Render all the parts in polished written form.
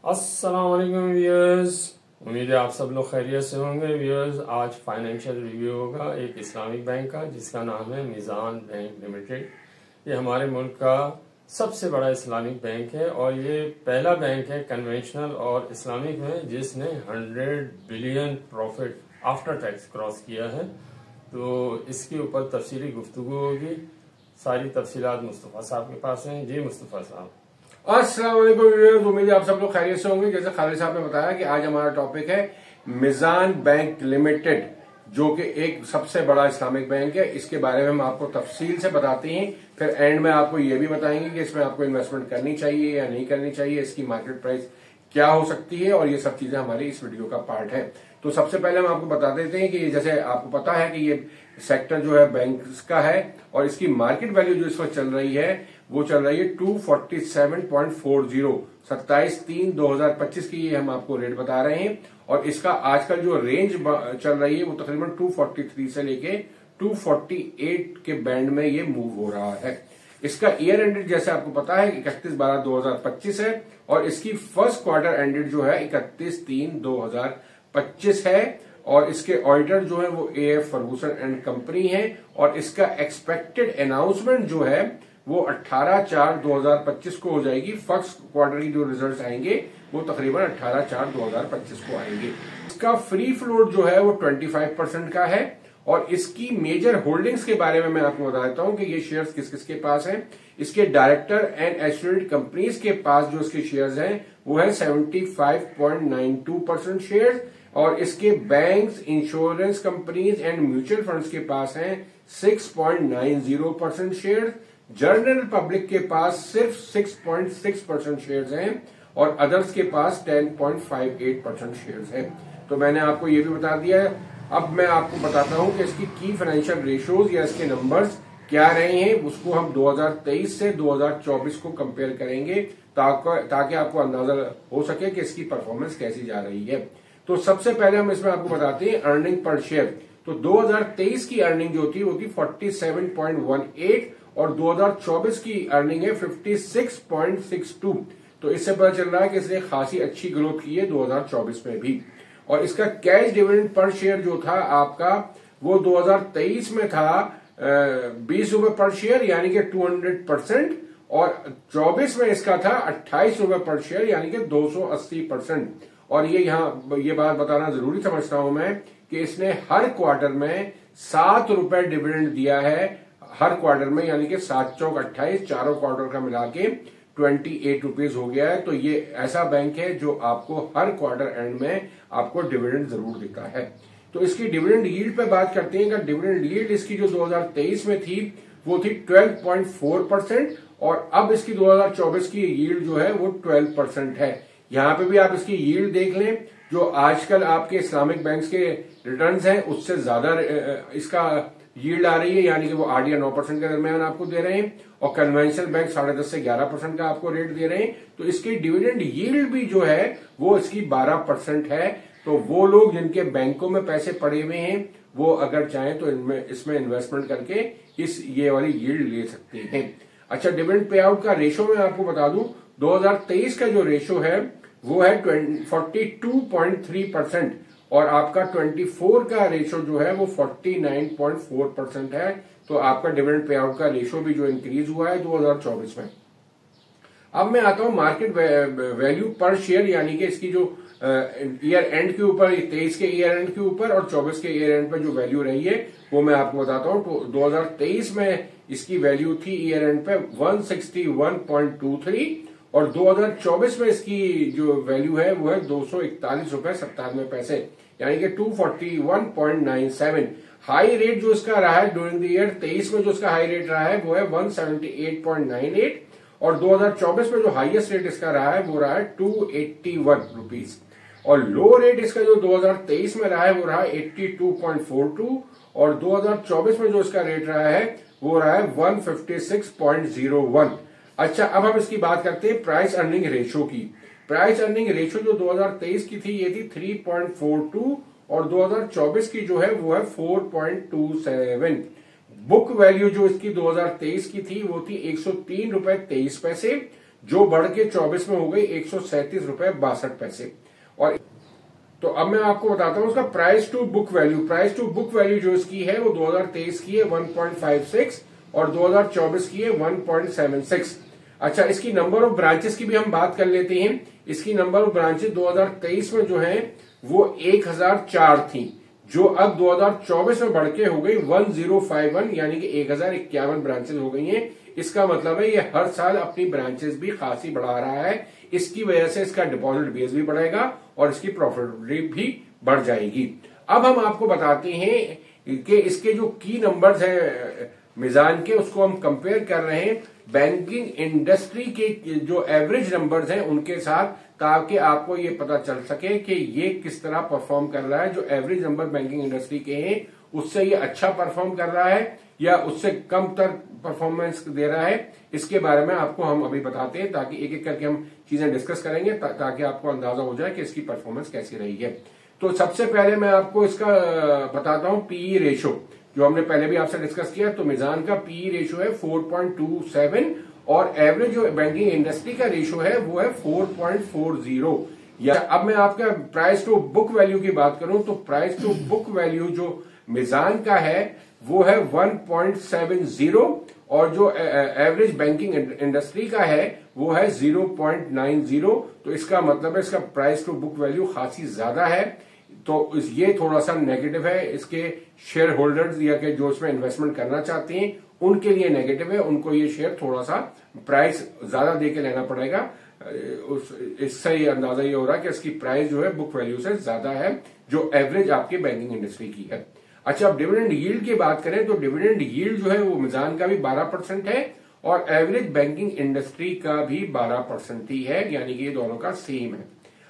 अस्सलाम वालेकुम व्यूअर्स। उम्मीद है आप सब लोग खैरियत से होंगे। व्यूअर्स, आज फाइनेंशियल रिव्यू होगा एक इस्लामिक बैंक का जिसका नाम है मिजान बैंक लिमिटेड। ये हमारे मुल्क का सबसे बड़ा इस्लामिक बैंक है और ये पहला बैंक है कन्वेंशनल और इस्लामिक में जिसने 100 billion profit after tax cross किया है। तो इसके ऊपर तफसीली गुफ्तगू होगी। सारी तफसीलात मुस्तफ़ा साहब के पास हैं। जी मुस्तफ़ा साहब। अस्सलाम वालेकुम। उम्मीद है आप सब लोग खैरियत से होंगे। जैसे खालिद साहब ने बताया कि आज हमारा टॉपिक है मिजान बैंक लिमिटेड, जो कि एक सबसे बड़ा इस्लामिक बैंक है। इसके बारे में हम आपको तफसील से बताते हैं, फिर एंड में आपको ये भी बताएंगे कि इसमें आपको इन्वेस्टमेंट करनी चाहिए या नहीं करनी चाहिए, इसकी मार्केट प्राइस क्या हो सकती है, और ये सब चीजें हमारी इस वीडियो का पार्ट है। तो सबसे पहले हम आपको बता देते हैं कि जैसे आपको पता है कि ये सेक्टर जो है बैंक्स का है और इसकी मार्केट वैल्यू जो इस वक्त चल रही है वो चल रही है 247.40। 27/3/2025 की ये हम आपको रेट बता रहे हैं और इसका आजकल जो रेंज चल रही है वो तकरीबन 243 से लेके 248 के बैंड में ये मूव हो रहा है। इसका ईयर एंडेड जैसे आपको पता है 31/12/2025 है और इसकी फर्स्ट क्वार्टर एंडेड जो है 31/3/2025 है और इसके ऑडिटर जो है वो AF फर्गूसन एंड कंपनी है और इसका एक्सपेक्टेड अनाउंसमेंट जो है वो 18/4/2025 को हो जाएगी। फर्स्ट क्वार्टर की जो रिजल्ट्स आएंगे वो तकरीबन 18/4/2025 को आएंगे। इसका फ्री फ्लोट जो है वो 25% का है और इसकी मेजर होल्डिंग्स के बारे में मैं आपको बता देता हूं कि ये शेयर्स किस किस के पास हैं। इसके डायरेक्टर एंड एसोसिएटेड कंपनीज के पास जो इसके शेयर्स हैं वो है 75.92% शेयर्स और इसके banks, insurance companies and mutual funds के पास हैं 6.90% शेयर्स। जनरल पब्लिक के पास सिर्फ 6.6% शेयर्स हैं और अदर्स के पास 10.58% शेयर्स हैं। तो मैंने आपको ये भी बता दिया है। अब मैं आपको बताता हूं कि इसकी की फाइनेंशियल रेशियोज या इसके नंबर्स क्या रहे हैं, उसको हम 2023 से 2024 को कंपेयर करेंगे ताकि आपको अंदाजा हो सके कि इसकी परफॉर्मेंस कैसी जा रही है। तो सबसे पहले हम इसमें आपको बताते हैं अर्निंग पर शेयर। तो 2023 की अर्निंग जो थी वो थी 47.18 और 2024 की अर्निंग है 56.62। तो इससे पता चल रहा है कि इसने खासी अच्छी ग्रोथ की है 2024 में भी। और इसका कैश डिविडेंड पर शेयर जो था आपका वो 2023 में था 20 रुपए पर शेयर यानी कि 200% और 24 में इसका था 28 रुपए पर शेयर यानी कि 280%। और ये बात बताना जरूरी समझता हूं मैं कि इसने हर क्वार्टर में 7 रुपए डिविडेंड दिया है, हर क्वार्टर में, यानी कि 7 चौक 28, चारों क्वार्टर का मिला के 28 रुपीज हो गया है। तो ये ऐसा बैंक है जो आपको हर क्वार्टर एंड में आपको डिविडेंड जरूर देता है। तो इसकी डिविडेंड यील्ड पे बात करते हैं। डिविडेंड यील्ड इसकी जो 2023 में थी वो थी 12.4% और अब इसकी 2024 की यील्ड जो है वो 12% है। यहां पे भी आप इसकी यील्ड देख लें, जो आजकल आपके इस्लामिक बैंक्स के रिटर्न्स हैं उससे ज्यादा इसका यील्ड आ रही है, यानी कि वो 8 या 9% के दरमियान आपको दे रहे हैं और कन्वेंशनल बैंक 10.5 से 11% का आपको रेट दे रहे हैं। तो इसकी डिविडेंड यील्ड भी जो है वो इसकी 12% है। तो वो लोग जिनके बैंकों में पैसे पड़े हुए हैं वो अगर चाहें तो इसमें इन्वेस्टमेंट करके ये वाली यील्ड ले सकते हैं। अच्छा, डिविडेंड पे आउट का रेशो मैं आपको बता दूं, 2023 का जो रेशो है वो है 42.3% और आपका 24 का रेशो जो है वो 49.4% है। तो आपका डिविडेंड पे आउट का रेशो भी जो इंक्रीज हुआ है 2024 में। अब मैं आता हूं मार्केट वैल्यू पर शेयर, यानी कि इसकी जो ईयर एंड के ऊपर, 23 के ईयर एंड के ऊपर और 24 के ईयर एंड पर जो वैल्यू रही है वो मैं आपको बताता हूं। तो 2023 में इसकी वैल्यू थी ईयर एंड पे 161.23 और 2024 में इसकी जो वैल्यू है वो है 241 रुपए 97 पैसे, यानी कि 241.97। हाई रेट जो इसका रहा है ड्यूरिंग द ईयर 23 में जो इसका हाई रेट रहा है वो है 178.98 और 2024 में जो हाईएस्ट रेट इसका रहा है वो रहा है 281 रुपीज और लो रेट इसका जो 2023 में रहा है वो रहा 82.42 और 2024 में जो इसका रेट रहा है वो रहा है 156.01। अच्छा, अब हम इसकी बात करते हैं प्राइस अर्निंग रेशो की। प्राइस अर्निंग रेशो जो 2023 की थी ये थी 3.42 और 2024 की जो है वो है 4.27। बुक वैल्यू जो इसकी 2023 की थी वो थी 103 रुपए 23 पैसे, जो बढ़ के 24 में हो गई 137.62 रुपए। और तो अब मैं आपको बताता हूं उसका price to book value. Price to book value जो इसकी है वो 2023 की है 1.56 और 2024 की है 1.76। अच्छा, इसकी नंबर ऑफ ब्रांचेस की भी हम बात कर लेते हैं। इसकी नंबर ऑफ ब्रांचेस 2023 में जो है वो 1004 थी, जो अब 2024 में बढ़ के हो गई 1051, यानी कि 1051 ब्रांचेस हो गई हैं। इसका मतलब है ये हर साल अपनी ब्रांचेस भी खासी बढ़ा रहा है। इसकी वजह से इसका डिपॉजिट बेस भी बढ़ेगा और इसकी प्रॉफिटेबिलिटी भी बढ़ जाएगी। अब हम आपको बताते हैं कि इसके जो की नंबर्स हैं मिजान के, उसको हम कंपेयर कर रहे हैं बैंकिंग इंडस्ट्री के जो एवरेज नंबर्स हैं उनके साथ, ताकि आपको ये पता चल सके कि ये किस तरह परफॉर्म कर रहा है। जो एवरेज नंबर बैंकिंग इंडस्ट्री के हैं उससे ये अच्छा परफॉर्म कर रहा है या उससे कम तर परफॉर्मेंस दे रहा है, इसके बारे में आपको हम अभी बताते हैं, ताकि एक एक करके हम चीजें डिस्कस करेंगे ताकि आपको अंदाजा हो जाए कि इसकी परफॉर्मेंस कैसी रही है। तो सबसे पहले मैं आपको इसका बताता हूं पीई रेशो, जो हमने पहले भी आपसे डिस्कस किया। तो मिजान का पीई रेशो है 4.27 और एवरेज जो बैंकिंग इंडस्ट्री का रेशो है वो है 4.40। या अब मैं आपका प्राइस टू बुक वैल्यू की बात करूं तो प्राइस टू बुक वैल्यू जो मिजान का है वो है 1.70 और जो एवरेज बैंकिंग इंडस्ट्री का है वो है 0.90। तो इसका मतलब है इसका प्राइस टू बुक वैल्यू खासी ज्यादा है। तो ये थोड़ा सा नेगेटिव है इसके शेयर होल्डर्स या के जो इसमें इन्वेस्टमेंट करना चाहते हैं उनके लिए नेगेटिव है। उनको ये शेयर थोड़ा सा प्राइस ज्यादा देके लेना पड़ेगा। इससे ये अंदाजा ये हो रहा है कि इसकी प्राइस जो है बुक वैल्यू से ज्यादा है जो एवरेज आपके बैंकिंग इंडस्ट्री की है। अच्छा, अब डिविडेंड यील्ड की बात करें तो डिविडेंड यील्ड जो है वो मिजान का भी 12% है और एवरेज बैंकिंग इंडस्ट्री का भी 12% ही है, यानी कि ये दोनों का सेम है।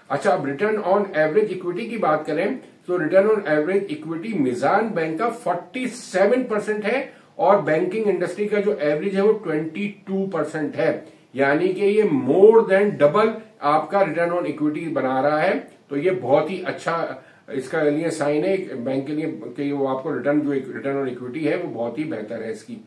अच्छा, अब रिटर्न ऑन एवरेज इक्विटी की बात करें तो return on average equity Meezan bank का 47% है और बैंकिंग इंडस्ट्री का जो एवरेज है वो 22% है, यानी कि ये मोर देन डबल आपका रिटर्न ऑन इक्विटी बना रहा है। तो ये बहुत ही अच्छा इसका लिए साइन है बैंक के लिए कि वो आपको रिटर्न ऑन इक्विटी है वो बहुत ही बेहतर है इसकी।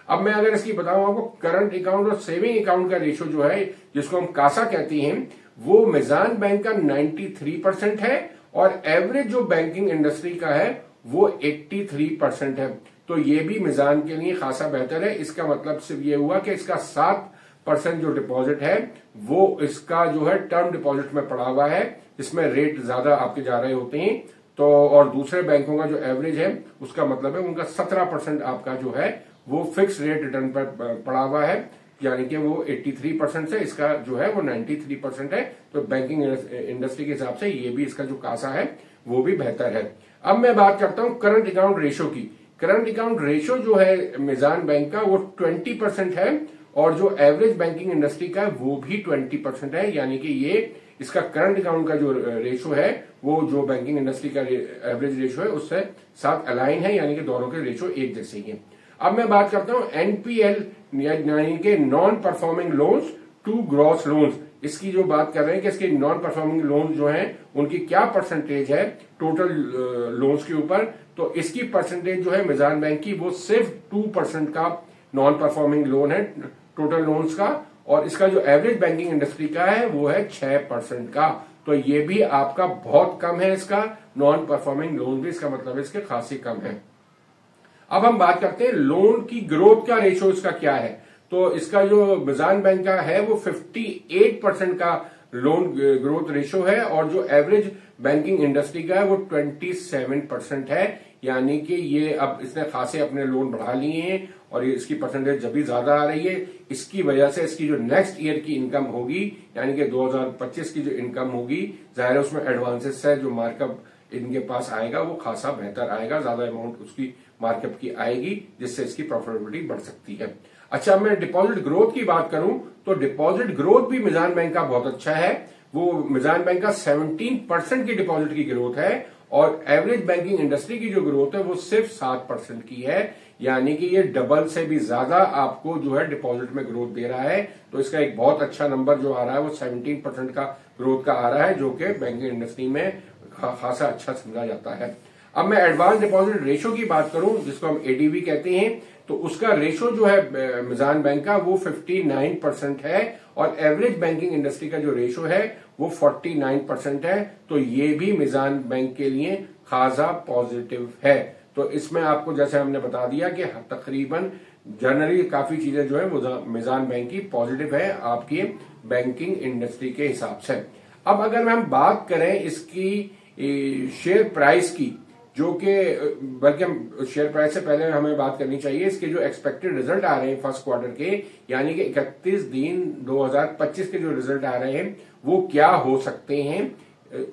अब मैं अगर इसकी बताऊं आपको करंट अकाउंट और सेविंग अकाउंट का रेशो जो है जिसको हम कासा कहते हैं वो मिजान बैंक का 93% है और एवरेज जो बैंकिंग इंडस्ट्री का है वो 83% है। तो ये भी मिजान के लिए खासा बेहतर है। इसका मतलब सिर्फ ये हुआ कि इसका 7% जो डिपॉजिट है वो इसका जो है टर्म डिपॉजिट में पड़ा हुआ है, इसमें रेट ज्यादा आपके जा रहे होते हैं। तो और दूसरे बैंकों का जो एवरेज है उसका मतलब है उनका 17% आपका जो है वो फिक्स रेट रिटर्न पर पड़ा हुआ है, यानी कि वो 83% से इसका जो है वो 93% है। तो बैंकिंग इंडस्ट्री के हिसाब से ये भी इसका जो कासा है वो भी बेहतर है। अब मैं बात करता हूं करंट अकाउंट रेशो की। करंट अकाउंट रेशो जो है मिजान बैंक का वो 20% है और जो एवरेज बैंकिंग इंडस्ट्री का है वो भी 20% है, यानी कि ये इसका करंट अकाउंट का जो रेशो है वो जो बैंकिंग इंडस्ट्री का एवरेज रेशो है उससे साथ अलाइन है, यानी कि दोनों के रेशो एक जैसे ही है। अब मैं बात करता हूं एनपीएल यानी कि non performing loans to gross loans. इसकी जो बात कर रहे हैं कि इसके नॉन परफॉर्मिंग लोन जो हैं उनकी क्या परसेंटेज है टोटल लोन्स के ऊपर, तो इसकी परसेंटेज जो है मिजान बैंक की वो सिर्फ 2% का नॉन परफॉर्मिंग लोन है टोटल लोन्स का, और इसका जो एवरेज बैंकिंग इंडस्ट्री का है वो है 6% का। तो ये भी आपका बहुत कम है इसका नॉन परफॉर्मिंग लोन भी, इसका मतलब इसके खासी कम है। अब हम बात करते हैं लोन की ग्रोथ का रेशो इसका क्या है। तो इसका जो मिजान बैंक का है वो 58% का लोन ग्रोथ रेशो है और जो एवरेज बैंकिंग इंडस्ट्री का है वो 27% है, यानी कि ये अब इसने खासे अपने लोन बढ़ा लिए हैं और ये इसकी परसेंटेज जब भी ज्यादा आ रही है। इसकी वजह से इसकी जो नेक्स्ट ईयर की इनकम होगी यानी कि 2025 की जो इनकम होगी, जाहिर है उसमें एडवांसेस है जो मार्कअप इनके पास आएगा वो खासा बेहतर आएगा, ज्यादा अमाउंट उसकी मार्कअप की आएगी जिससे इसकी प्रॉफिटेबिलिटी बढ़ सकती है। अच्छा, मैं डिपॉजिट ग्रोथ की बात करूं तो डिपॉजिट ग्रोथ भी मिजान बैंक का बहुत अच्छा है। वो मिजान बैंक का 17% की डिपॉजिट की ग्रोथ है और एवरेज बैंकिंग इंडस्ट्री की जो ग्रोथ है वो सिर्फ 7% की है, यानी कि ये डबल से भी ज्यादा आपको जो है डिपॉजिट में ग्रोथ दे रहा है। तो इसका एक बहुत अच्छा नंबर जो आ रहा है वो 17% का ग्रोथ का आ रहा है, जो कि बैंकिंग इंडस्ट्री में खासा अच्छा समझा जाता है। अब मैं एडवांस डिपॉजिट रेशो की बात करूं जिसको हम एडीवी कहते हैं, तो उसका रेशो जो है मिजान बैंक का वो 59% है और एवरेज बैंकिंग इंडस्ट्री का जो रेशो है वो 49% है। तो ये भी मिजान बैंक के लिए खासा पॉजिटिव है। तो इसमें आपको जैसे हमने बता दिया कि तकरीबन जनरली काफी चीजें जो है वो मिजान बैंक की पॉजिटिव है आपकी बैंकिंग इंडस्ट्री के हिसाब से। अब अगर हम बात करें इसकी शेयर प्राइस की, जो कि बल्कि हम शेयर प्राइस से पहले हमें बात करनी चाहिए इसके जो एक्सपेक्टेड रिजल्ट आ रहे हैं फर्स्ट क्वार्टर के, यानी कि 31/3/2025 के जो रिजल्ट आ रहे हैं वो क्या हो सकते हैं,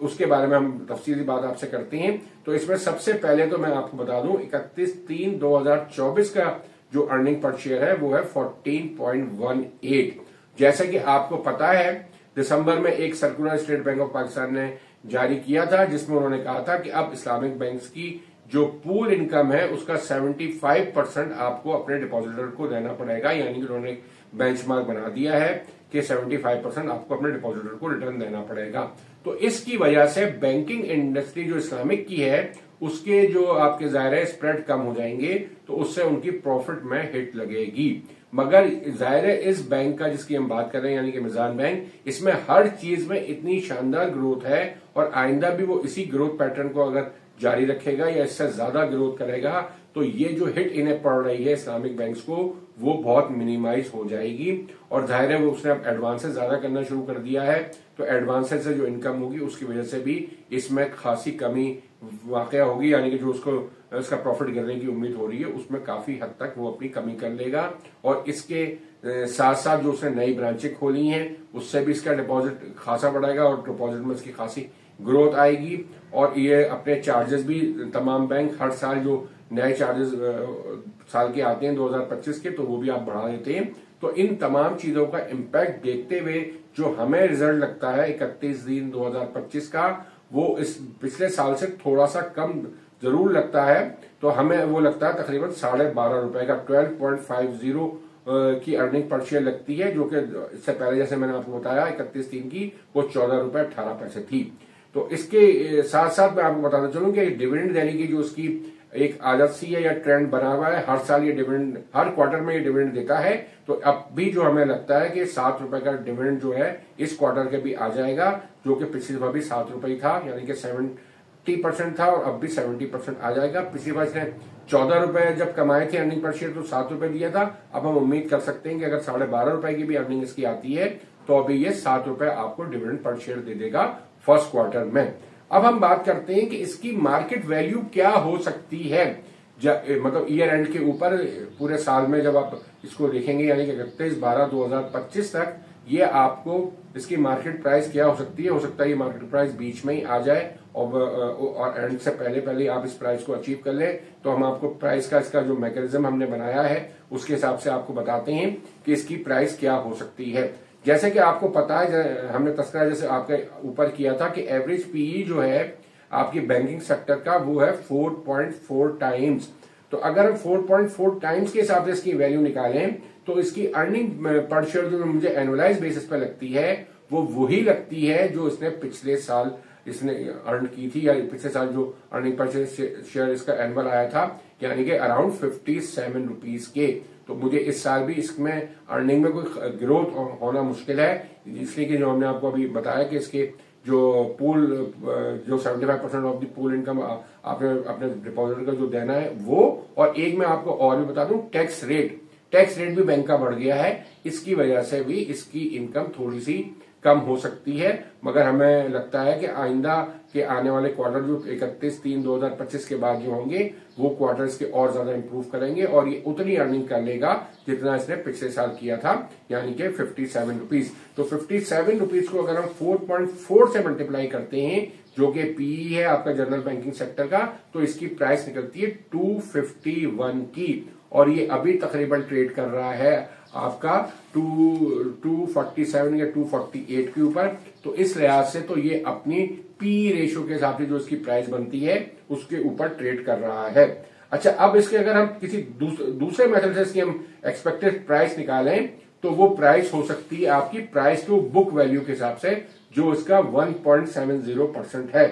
उसके बारे में हम तफसीली बात आपसे करते हैं। तो इसमें सबसे पहले तो मैं आपको बता दूं 31/3/2024 का जो अर्निंग पर शेयर है वो है 14.18। जैसा कि आपको पता है दिसंबर में एक circular state bank of Pakistan ने जारी किया था जिसमें उन्होंने कहा था कि अब इस्लामिक बैंक्स की जो पूल इनकम है उसका 75% आपको अपने डिपॉजिटर को देना पड़ेगा, यानी कि उन्होंने बेंचमार्क बना दिया है कि 75% आपको अपने डिपॉजिटर को रिटर्न देना पड़ेगा। तो इसकी वजह से बैंकिंग इंडस्ट्री जो इस्लामिक की है उसके जो आपके ज़ाहिर स्प्रेड कम हो जाएंगे, तो उससे उनकी प्रॉफिट में हिट लगेगी। मगर ज़ाहिर इस बैंक का जिसकी हम बात कर रहे हैं यानी कि मिजान बैंक, इसमें हर चीज में इतनी शानदार ग्रोथ है और आइंदा भी वो इसी ग्रोथ पैटर्न को अगर जारी रखेगा या इससे ज्यादा ग्रोथ करेगा तो ये जो हिट इन्हें पड़ रही है इस्लामिक बैंक्स को वो बहुत मिनिमाइज हो जाएगी। और जाहिर है वो उसने अब एडवांसेस ज्यादा करना शुरू कर दिया है, तो एडवांसेस से जो इनकम होगी उसकी वजह से भी इसमें खासी कमी वाकया होगी, यानी कि जो उसका प्रॉफिट गिरने की उम्मीद हो रही है उसमें काफी हद तक वो अपनी कमी कर लेगा। और इसके साथ साथ जो उसने नई ब्रांचें खोली हैं उससे भी इसका डिपॉजिट खासा बढ़ेगा और डिपॉजिट में इसकी खासी ग्रोथ आएगी। और ये अपने चार्जेस भी तमाम बैंक हर साल जो नए चार्जेस साल के आते हैं 2025 के, तो वो भी आप बढ़ा देते हैं। तो इन तमाम चीजों का इम्पैक्ट देखते हुए जो हमें रिजल्ट लगता है 31/3/2025 का, वो इस पिछले साल से थोड़ा सा कम जरूर लगता है। तो हमें वो लगता है तकरीबन 12.5 रुपए का 12.50 की अर्निंग पर शेयर लगती है, जो कि इससे पहले जैसे मैंने आपको बताया 31/3 की वो 14.18 थी। तो इसके साथ साथ मैं आपको बताना चाहूँ कि डिविडेंड देने की जो उसकी एक आदत सी है या ट्रेंड बना हुआ है, हर साल ये डिविडेंड हर क्वार्टर में ये डिविडेंड देता है। तो अब भी जो हमें लगता है कि 7 रुपए का डिविडेंड जो है इस क्वार्टर के भी आ जाएगा, जो कि पिछली बार भी 7 रुपए ही था, यानी कि 70% था और अब भी 70% आ जाएगा। पिछली बार इसने 14 रुपए जब कमाए थे अर्निंग पर शेयर तो 7 रुपए दिया था। अब हम उम्मीद कर सकते हैं कि अगर 12.5 रुपए की भी अर्निंग इसकी आती है तो अभी ये 7 रुपए आपको डिविडेंड पर शेयर दे देगा फर्स्ट क्वार्टर में। अब हम बात करते हैं कि इसकी मार्केट वैल्यू क्या हो सकती है, मतलब ईयर एंड के ऊपर पूरे साल में जब आप इसको देखेंगे, यानी कि 31/12/2025 तक ये आपको इसकी मार्केट प्राइस क्या हो सकती है। हो सकता है ये मार्केट प्राइस बीच में ही आ जाए और एंड से पहले आप इस प्राइस को अचीव कर ले। तो हम आपको प्राइस का इसका जो मैकेनिज्म हमने बनाया है उसके हिसाब से आपको बताते हैं कि इसकी प्राइस क्या हो सकती है। जैसे कि आपको पता है, हमने तस्करा जैसे आपके ऊपर किया था कि एवरेज पीई जो है आपकी बैंकिंग सेक्टर का वो है 4.4 टाइम्स। तो अगर हम 4.4 टाइम्स के हिसाब से इसकी वैल्यू निकालें तो इसकी अर्निंग पर शेयर जो मुझे एनुअलाइज बेसिस पे लगती है वो वही लगती है जो इसने पिछले साल इसने अर्न की थी, या पिछले साल जो अर्निंग पर शेयर इसका एनुअल आया था, यानी कि अराउंड 57 रुपीज के। तो मुझे इस साल भी इसमें अर्निंग में कोई ग्रोथ होना मुश्किल है, इसलिए कि जो हमने आपको अभी बताया कि इसके जो पूल जो 75% ऑफ द पूल इनकम आपने अपने डिपॉजिटर का जो देना है वो, और एक मैं आपको और भी बता दूं टैक्स रेट भी बैंक का बढ़ गया है, इसकी वजह से भी इसकी इनकम थोड़ी सी कम हो सकती है। मगर हमें लगता है कि आइंदा के आने वाले क्वार्टर जो 31/3/2025 के बाद जो होंगे वो क्वार्टर इसके और ज्यादा इंप्रूव करेंगे और ये उतनी अर्निंग कर लेगा जितना इसने पिछले साल किया था, यानी कि 57 रुपीज। तो 57 रुपीज को अगर हम 4.4 से मल्टीप्लाई करते हैं जो कि पीई है आपका जनरल बैंकिंग सेक्टर का, तो इसकी प्राइस निकलती है 251 की, और ये अभी तकरीबन ट्रेड कर रहा है आपका 247 या 248 के ऊपर। तो इस लिहाज से तो ये अपनी पी रेशियो के हिसाब से जो इसकी प्राइस बनती है उसके ऊपर ट्रेड कर रहा है। अच्छा, अब इसके अगर हम किसी दूसरे मेथड से इसकी हम एक्सपेक्टेड प्राइस निकालें तो वो प्राइस हो सकती है आपकी प्राइस टू बुक वैल्यू के हिसाब से, जो इसका 1.70% है,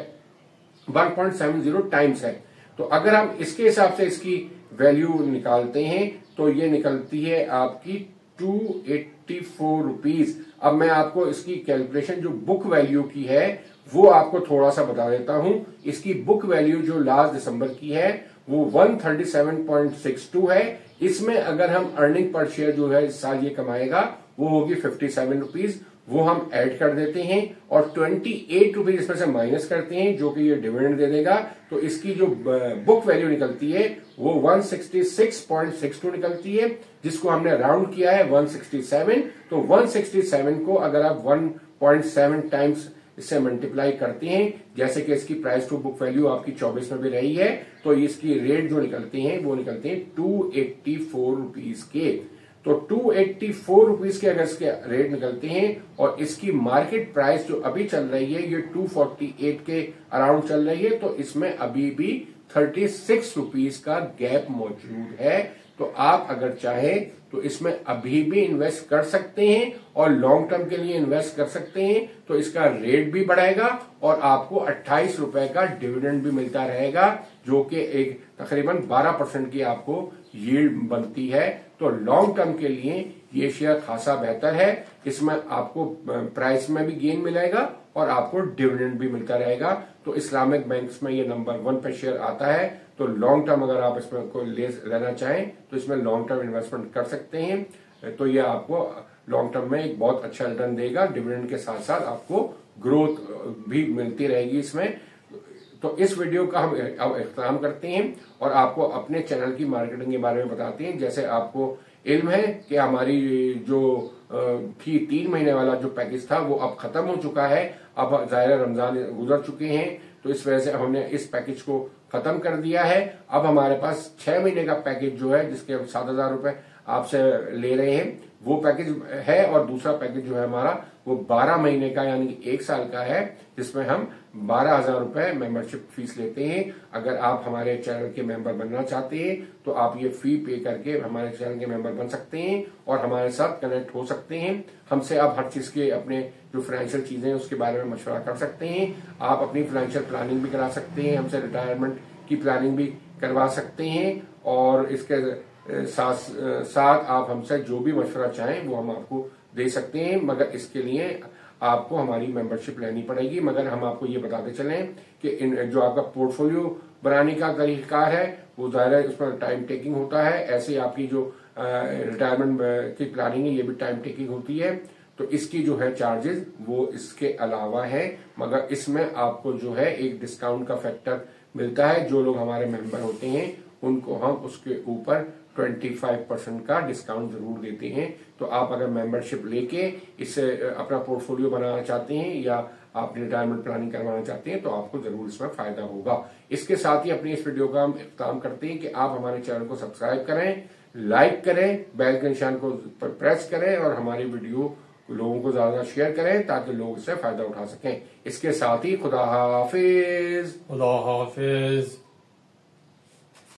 1.70 टाइम्स है। तो अगर हम इसके हिसाब से इसकी वैल्यू निकालते हैं तो ये निकलती है आपकी 284 रुपीज। अब मैं आपको इसकी कैलकुलेशन जो बुक वैल्यू की है वो आपको थोड़ा सा बता देता हूं। इसकी बुक वैल्यू जो लास्ट दिसंबर की है वो 137.62 है। इसमें अगर हम अर्निंग पर शेयर जो है इस साल ये कमाएगा वो होगी 57 रुपीज, वो हम ऐड कर देते हैं और 28 रुपीज इसमें से माइनस करते हैं जो कि ये डिविडेंड दे देगा। तो इसकी जो बुक वैल्यू निकलती है वो 166.62 निकलती है, जिसको हमने राउंड किया है 167। तो 167 को अगर आप 1.7 टाइम्स इससे मल्टीप्लाई करते हैं, जैसे कि इसकी प्राइस टू बुक वैल्यू आपकी 24 में भी रही है, तो इसकी रेट जो निकलते हैं वो निकलते हैं 284 रुपीज के। तो 284 रुपीज के अगर इसके रेट निकलते हैं और इसकी मार्केट प्राइस जो अभी चल रही है ये 248 के अराउंड चल रही है, तो इसमें अभी भी 36 रुपीज का गैप मौजूद है। तो आप अगर चाहें तो इसमें अभी भी इन्वेस्ट कर सकते हैं और लॉन्ग टर्म के लिए इन्वेस्ट कर सकते हैं, तो इसका रेट भी बढ़ेगा और आपको 28 रुपए का डिविडेंड भी मिलता रहेगा, जो कि एक तकरीबन 12% की आपको यील्ड बनती है। तो लॉन्ग टर्म के लिए ये शेयर खासा बेहतर है। इसमें आपको प्राइस में भी गेन मिलेगा और आपको डिविडेंड भी मिलता रहेगा। तो इस्लामिक बैंक्स में ये नंबर 1 पे शेयर आता है। तो लॉन्ग टर्म अगर आप इसमें कोई लेना चाहें तो इसमें लॉन्ग टर्म इन्वेस्टमेंट कर सकते हैं। तो ये आपको लॉन्ग टर्म में एक बहुत अच्छा रिटर्न देगा। डिविडेंड के साथ साथ आपको ग्रोथ भी मिलती रहेगी इसमें। तो इस वीडियो का हम अब इख्तिताम करते हैं और आपको अपने चैनल की मार्केटिंग के बारे में बताते हैं। जैसे आपको इल्म है कि हमारी जो थी 3 महीने वाला जो पैकेज था वो अब खत्म हो चुका है। अब ज़ाहिर रमजान गुजर चुके हैं, तो इस वजह से हमने इस पैकेज को खत्म कर दिया है। अब हमारे पास 6 महीने का पैकेज जो है, जिसके हम 7,000 रुपए आपसे ले रहे हैं, वो पैकेज है। और दूसरा पैकेज जो है हमारा वो 12 महीने का यानी कि 1 साल का है, जिसमें हम 12,000 रुपए मेंबरशिप फीस लेते हैं। अगर आप हमारे चैनल के मेंबर बनना चाहते हैं तो आप ये फी पे करके हमारे चैनल के मेंबर बन सकते हैं और हमारे साथ कनेक्ट हो सकते हैं। हमसे आप हर चीज के अपने जो फाइनेंशियल चीजें हैं उसके बारे में मशवरा कर सकते हैं। आप अपनी फाइनेंशियल प्लानिंग भी करा सकते हैं, हमसे रिटायरमेंट की प्लानिंग भी करवा सकते हैं। और इसके साथ आप हमसे जो भी मशवरा चाहें वो हम आपको दे सकते हैं, मगर इसके लिए आपको हमारी मेंबरशिप लेनी पड़ेगी। मगर हम आपको ये बताते चलें कि जो आपका पोर्टफोलियो बनाने का तरीका है वो ज़्यादा उसमें टाइम टेकिंग होता है। ऐसे आपकी जो रिटायरमेंट की प्लानिंग है ये भी टाइम टेकिंग होती है। तो इसकी जो है चार्जेस वो इसके अलावा है, मगर इसमें आपको जो है एक डिस्काउंट का फैक्टर मिलता है। जो लोग हमारे मेंबर होते हैं उनको हम उसके ऊपर 25% का डिस्काउंट जरूर देते हैं। तो आप अगर मेंबरशिप लेके इससे अपना पोर्टफोलियो बनाना चाहते हैं या आप रिटायरमेंट प्लानिंग करवाना चाहते हैं तो आपको जरूर इसमें फायदा होगा। इसके साथ ही अपनी इस वीडियो का हम इख्तिताम करते हैं कि आप हमारे चैनल को सब्सक्राइब करें, लाइक करें, बेल के निशान को प्रेस करें और हमारी वीडियो लोगों को ज्यादा शेयर करें ताकि लोग इससे फायदा उठा सकें। इसके साथ ही खुदा हाफिज। खुदा हाफिज।